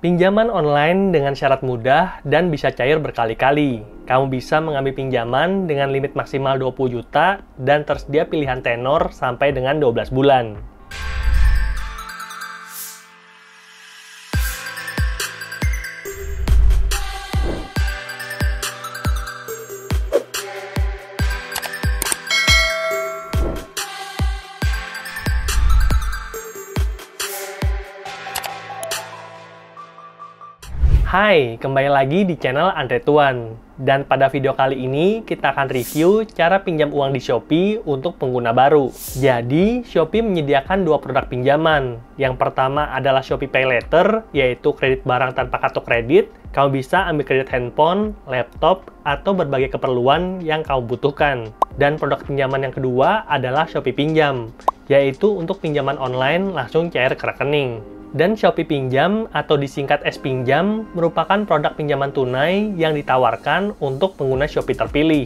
Pinjaman online dengan syarat mudah dan bisa cair berkali-kali. Kamu bisa mengambil pinjaman dengan limit maksimal 20 juta dan tersedia pilihan tenor sampai dengan 12 bulan. Hai, kembali lagi di channel Andre Tuan. Dan pada video kali ini kita akan review cara pinjam uang di Shopee untuk pengguna baru. Jadi, Shopee menyediakan dua produk pinjaman. Yang pertama adalah Shopee Pay Later, yaitu kredit barang tanpa kartu kredit. Kamu bisa ambil kredit handphone, laptop, atau berbagai keperluan yang kamu butuhkan. Dan produk pinjaman yang kedua adalah Shopee Pinjam, yaitu untuk pinjaman online langsung cair ke rekening. Dan Shopee Pinjam atau disingkat S-Pinjam merupakan produk pinjaman tunai yang ditawarkan untuk pengguna Shopee terpilih.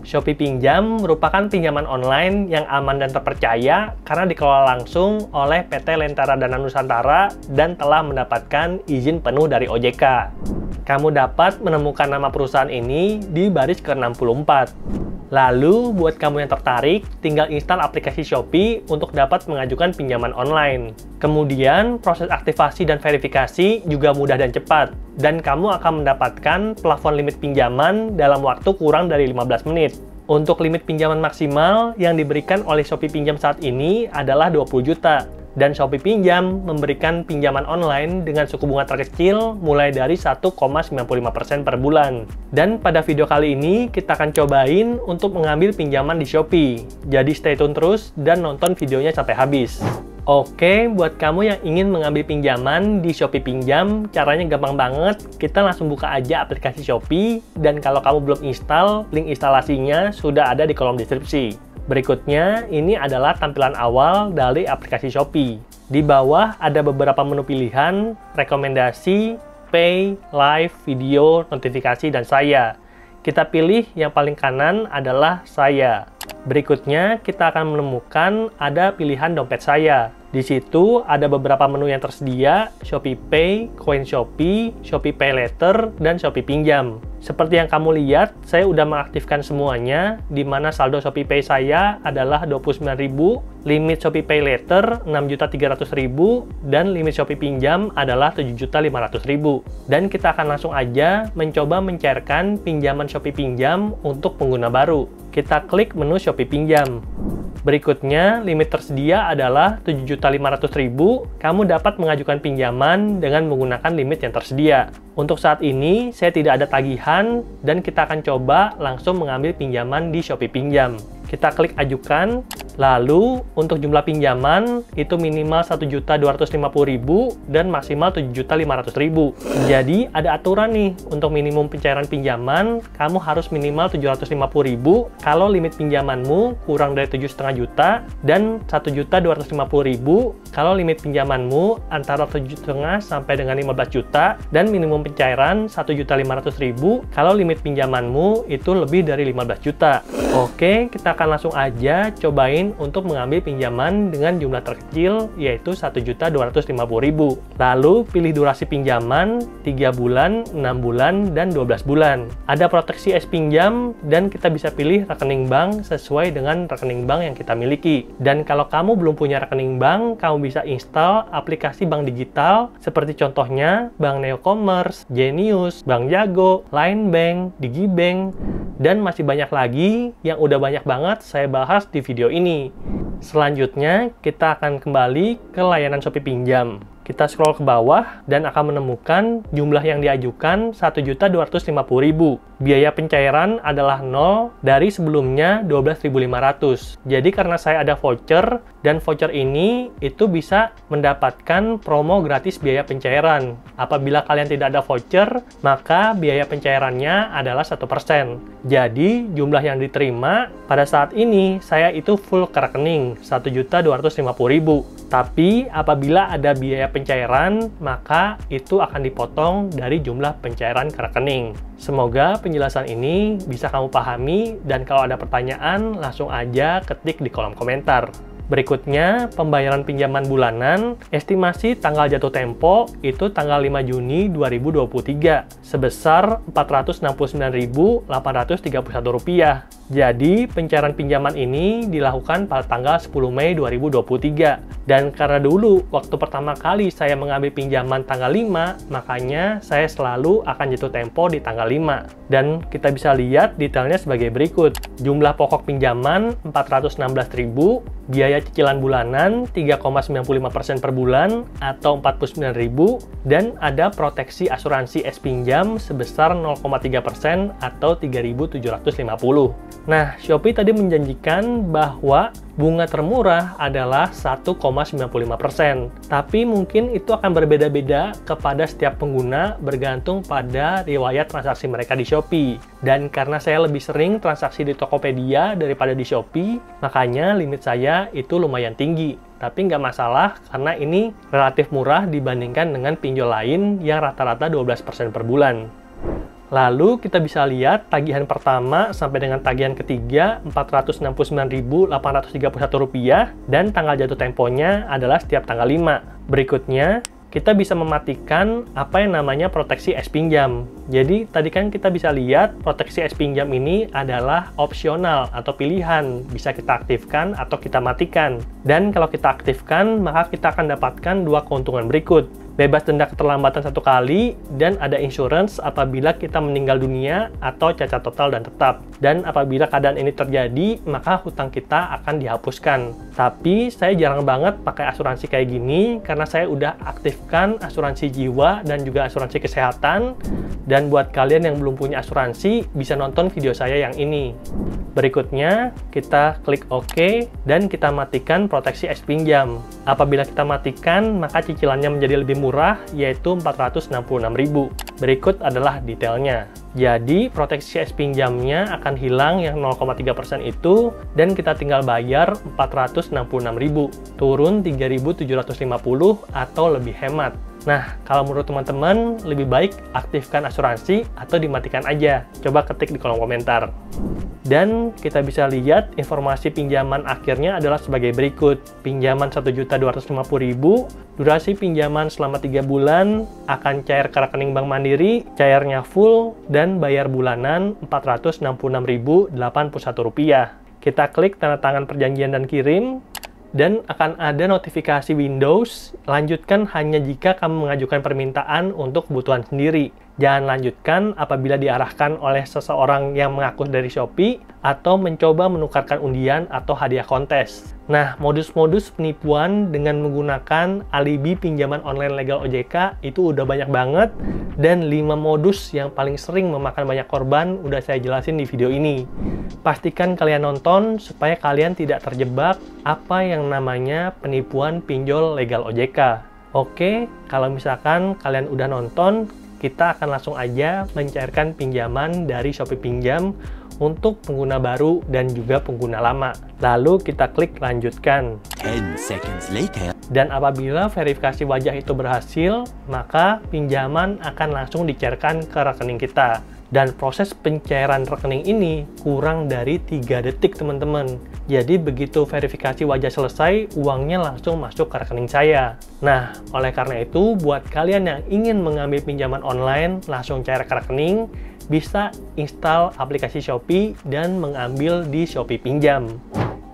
Shopee Pinjam merupakan pinjaman online yang aman dan terpercaya karena dikelola langsung oleh PT Lentera Dana Nusantara dan telah mendapatkan izin penuh dari OJK. Kamu dapat menemukan nama perusahaan ini di baris ke-64. Lalu, buat kamu yang tertarik, tinggal install aplikasi Shopee untuk dapat mengajukan pinjaman online. Kemudian, proses aktivasi dan verifikasi juga mudah dan cepat. Dan kamu akan mendapatkan plafon limit pinjaman dalam waktu kurang dari 15 menit. Untuk limit pinjaman maksimal yang diberikan oleh Shopee Pinjam saat ini adalah 20 juta. Dan Shopee Pinjam memberikan pinjaman online dengan suku bunga terkecil mulai dari 1,95% per bulan. Dan pada video kali ini kita akan cobain untuk mengambil pinjaman di Shopee. Jadi stay tune terus dan nonton videonya sampai habis. Oke, buat kamu yang ingin mengambil pinjaman di Shopee Pinjam, caranya gampang banget. Kita langsung buka aja aplikasi Shopee, dan kalau kamu belum install, link instalasinya sudah ada di kolom deskripsi. Berikutnya, ini adalah tampilan awal dari aplikasi Shopee. Di bawah ada beberapa menu pilihan, rekomendasi, pay, live, video, notifikasi, dan saya. Kita pilih yang paling kanan adalah saya. Berikutnya, kita akan menemukan ada pilihan dompet saya. Di situ ada beberapa menu yang tersedia, Shopee Pay, Koin Shopee, Shopee Pay Later, dan Shopee Pinjam. Seperti yang kamu lihat, saya udah mengaktifkan semuanya, di mana saldo Shopee Pay saya adalah 29.000, limit Shopee Pay Later 6.300.000, dan limit Shopee Pinjam adalah 7.500.000. Dan kita akan langsung aja mencoba mencairkan pinjaman Shopee Pinjam untuk pengguna baru. Kita klik menu Shopee Pinjam. Berikutnya, limit tersedia adalah 7.500.000. Kamu dapat mengajukan pinjaman dengan menggunakan limit yang tersedia. Untuk saat ini, saya tidak ada tagihan, dan kita akan coba langsung mengambil pinjaman di Shopee Pinjam. Kita klik ajukan, lalu untuk jumlah pinjaman itu minimal 1.250.000 dan maksimal 7.500.000. Jadi ada aturan nih, untuk minimum pencairan pinjaman, kamu harus minimal 750.000 kalau limit pinjamanmu kurang dari 7,5 juta dan 1.250.000 kalau limit pinjamanmu antara 7,5 sampai dengan 15 juta dan minimum pencairan 1.500.000 kalau limit pinjamanmu itu lebih dari 15 juta. Oke, kita akan langsung aja cobain untuk mengambil pinjaman dengan jumlah terkecil yaitu 1.250.000. Lalu pilih durasi pinjaman 3 bulan, 6 bulan, dan 12 bulan. Ada proteksi S-Pinjam dan kita bisa pilih rekening bank sesuai dengan rekening bank yang kita miliki. Dan kalau kamu belum punya rekening bank, kamu bisa install aplikasi bank digital seperti contohnya Bank Neo Commerce, Genius, Bank Jago, Line Bank, Digibank, dan masih banyak lagi yang udah banyak banget saya bahas di video ini. Selanjutnya, kita akan kembali ke layanan Shopee Pinjam. Kita scroll ke bawah dan akan menemukan jumlah yang diajukan 1.250.000. Biaya pencairan adalah 0 dari sebelumnya 12.500. Jadi karena saya ada voucher dan voucher ini itu bisa mendapatkan promo gratis biaya pencairan. Apabila kalian tidak ada voucher, maka biaya pencairannya adalah 1%. Jadi jumlah yang diterima pada saat ini saya itu full ke rekening 1.250.000. Tapi apabila ada biaya pencairan, maka itu akan dipotong dari jumlah pencairan ke rekening. Semoga penjelasan ini bisa kamu pahami, dan kalau ada pertanyaan, langsung aja ketik di kolom komentar. Berikutnya, pembayaran pinjaman bulanan, estimasi tanggal jatuh tempo itu tanggal 5 Juni 2023, sebesar Rp469.831. Jadi, pencairan pinjaman ini dilakukan pada tanggal 10 Mei 2023. Dan karena dulu, waktu pertama kali saya mengambil pinjaman tanggal 5, makanya saya selalu akan jatuh tempo di tanggal 5. Dan kita bisa lihat detailnya sebagai berikut. Jumlah pokok pinjaman Rp416.000, biaya cicilan bulanan 3,95% per bulan atau Rp49.000, dan ada proteksi asuransi es pinjam sebesar 0,3% atau Rp3.750. Nah, Shopee tadi menjanjikan bahwa bunga termurah adalah 1,95%. Tapi mungkin itu akan berbeda-beda kepada setiap pengguna bergantung pada riwayat transaksi mereka di Shopee. Dan karena saya lebih sering transaksi di Tokopedia daripada di Shopee, makanya limit saya itu lumayan tinggi. Tapi nggak masalah karena ini relatif murah dibandingkan dengan pinjol lain yang rata-rata 12% per bulan. Lalu kita bisa lihat tagihan pertama sampai dengan tagihan ketiga Rp469.831 dan tanggal jatuh temponya adalah setiap tanggal 5. Berikutnya, kita bisa mematikan apa yang namanya proteksi es pinjam. Jadi, tadi kan kita bisa lihat proteksi es pinjam ini adalah opsional atau pilihan. Bisa kita aktifkan atau kita matikan. Dan kalau kita aktifkan, maka kita akan dapatkan dua keuntungan berikut. Bebas denda keterlambatan 1 kali, dan ada insurance apabila kita meninggal dunia atau cacat total dan tetap. Dan apabila keadaan ini terjadi, maka hutang kita akan dihapuskan. Tapi saya jarang banget pakai asuransi kayak gini karena saya udah aktifkan asuransi jiwa dan juga asuransi kesehatan. Dan buat kalian yang belum punya asuransi, bisa nonton video saya yang ini. Berikutnya, kita klik OK dan kita matikan proteksi es pinjam. Apabila kita matikan, maka cicilannya menjadi lebih murah, yaitu Rp466.000. Berikut adalah detailnya. Jadi, proteksi es pinjamnya akan hilang yang 0,3% itu, dan kita tinggal bayar Rp466.000. Turun Rp3.750 atau lebih hemat. Nah, kalau menurut teman-teman, lebih baik aktifkan asuransi atau dimatikan aja. Coba ketik di kolom komentar. Dan kita bisa lihat informasi pinjaman akhirnya adalah sebagai berikut. Pinjaman Rp1.250.000, durasi pinjaman selama 3 bulan, akan cair ke rekening Bank Mandiri, cairnya full, dan bayar bulanan Rp466.081. Kita klik tanda tangan perjanjian dan kirim. Dan akan ada notifikasi Windows, lanjutkan hanya jika kamu mengajukan permintaan untuk kebutuhan sendiri. Jangan lanjutkan apabila diarahkan oleh seseorang yang mengaku dari Shopee atau mencoba menukarkan undian atau hadiah kontes. Nah, modus-modus penipuan dengan menggunakan alibi pinjaman online legal OJK itu udah banyak banget, dan 5 modus yang paling sering memakan banyak korban udah saya jelasin di video ini. Pastikan kalian nonton supaya kalian tidak terjebak apa yang namanya penipuan pinjol legal OJK. Oke, kalau misalkan kalian udah nonton, kita akan langsung aja mencairkan pinjaman dari Shopee Pinjam untuk pengguna baru dan juga pengguna lama. Lalu kita klik lanjutkan. 10 seconds later. Dan apabila verifikasi wajah itu berhasil, maka pinjaman akan langsung dicairkan ke rekening kita. Dan proses pencairan rekening ini kurang dari 3 detik, teman-teman. Jadi begitu verifikasi wajah selesai, uangnya langsung masuk ke rekening saya. Nah, oleh karena itu, buat kalian yang ingin mengambil pinjaman online langsung cair ke rekening, bisa install aplikasi Shopee dan mengambil di Shopee Pinjam.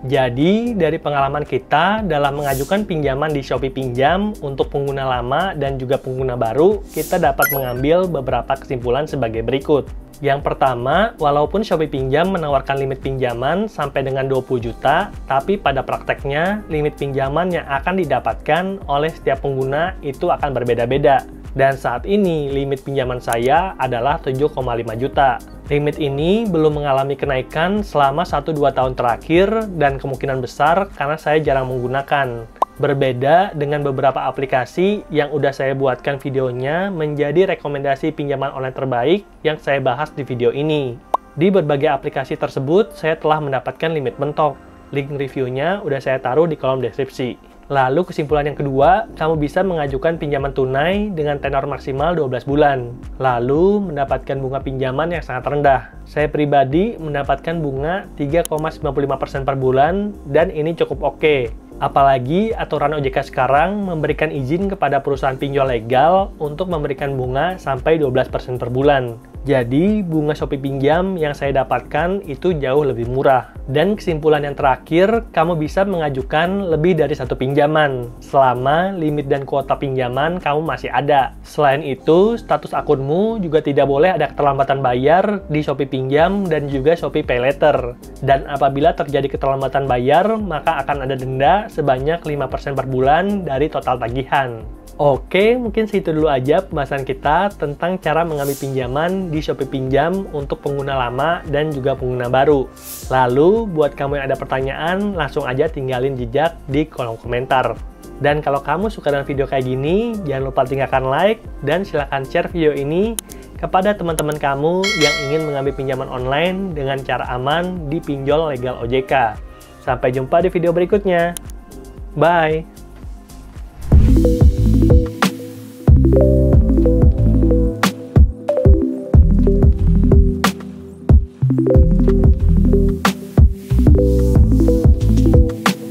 Jadi, dari pengalaman kita dalam mengajukan pinjaman di Shopee Pinjam untuk pengguna lama dan juga pengguna baru, kita dapat mengambil beberapa kesimpulan sebagai berikut. Yang pertama, walaupun Shopee Pinjam menawarkan limit pinjaman sampai dengan 20 juta, tapi pada prakteknya, limit pinjaman yang akan didapatkan oleh setiap pengguna itu akan berbeda-beda. Dan saat ini, limit pinjaman saya adalah 7,5 juta. Limit ini belum mengalami kenaikan selama 1-2 tahun terakhir dan kemungkinan besar karena saya jarang menggunakan. Berbeda dengan beberapa aplikasi yang udah saya buatkan videonya menjadi rekomendasi pinjaman online terbaik yang saya bahas di video ini. Di berbagai aplikasi tersebut, saya telah mendapatkan limit mentok. Link reviewnya udah saya taruh di kolom deskripsi. Lalu kesimpulan yang kedua, kamu bisa mengajukan pinjaman tunai dengan tenor maksimal 12 bulan. Lalu mendapatkan bunga pinjaman yang sangat rendah. Saya pribadi mendapatkan bunga 3,95% per bulan dan ini cukup oke. Apalagi aturan OJK sekarang memberikan izin kepada perusahaan pinjol legal untuk memberikan bunga sampai 12% per bulan. Jadi, bunga Shopee Pinjam yang saya dapatkan itu jauh lebih murah. Dan kesimpulan yang terakhir, kamu bisa mengajukan lebih dari satu pinjaman selama limit dan kuota pinjaman kamu masih ada. Selain itu, status akunmu juga tidak boleh ada keterlambatan bayar di Shopee Pinjam dan juga Shopee Paylater. Dan apabila terjadi keterlambatan bayar, maka akan ada denda sebanyak 5% per bulan dari total tagihan. Oke, mungkin segitu dulu aja pembahasan kita tentang cara mengambil pinjaman di Shopee Pinjam untuk pengguna lama dan juga pengguna baru. Lalu, buat kamu yang ada pertanyaan, langsung aja tinggalin jejak di kolom komentar. Dan kalau kamu suka dengan video kayak gini, jangan lupa tinggalkan like dan silahkan share video ini kepada teman-teman kamu yang ingin mengambil pinjaman online dengan cara aman di pinjol legal OJK. Sampai jumpa di video berikutnya. Bye!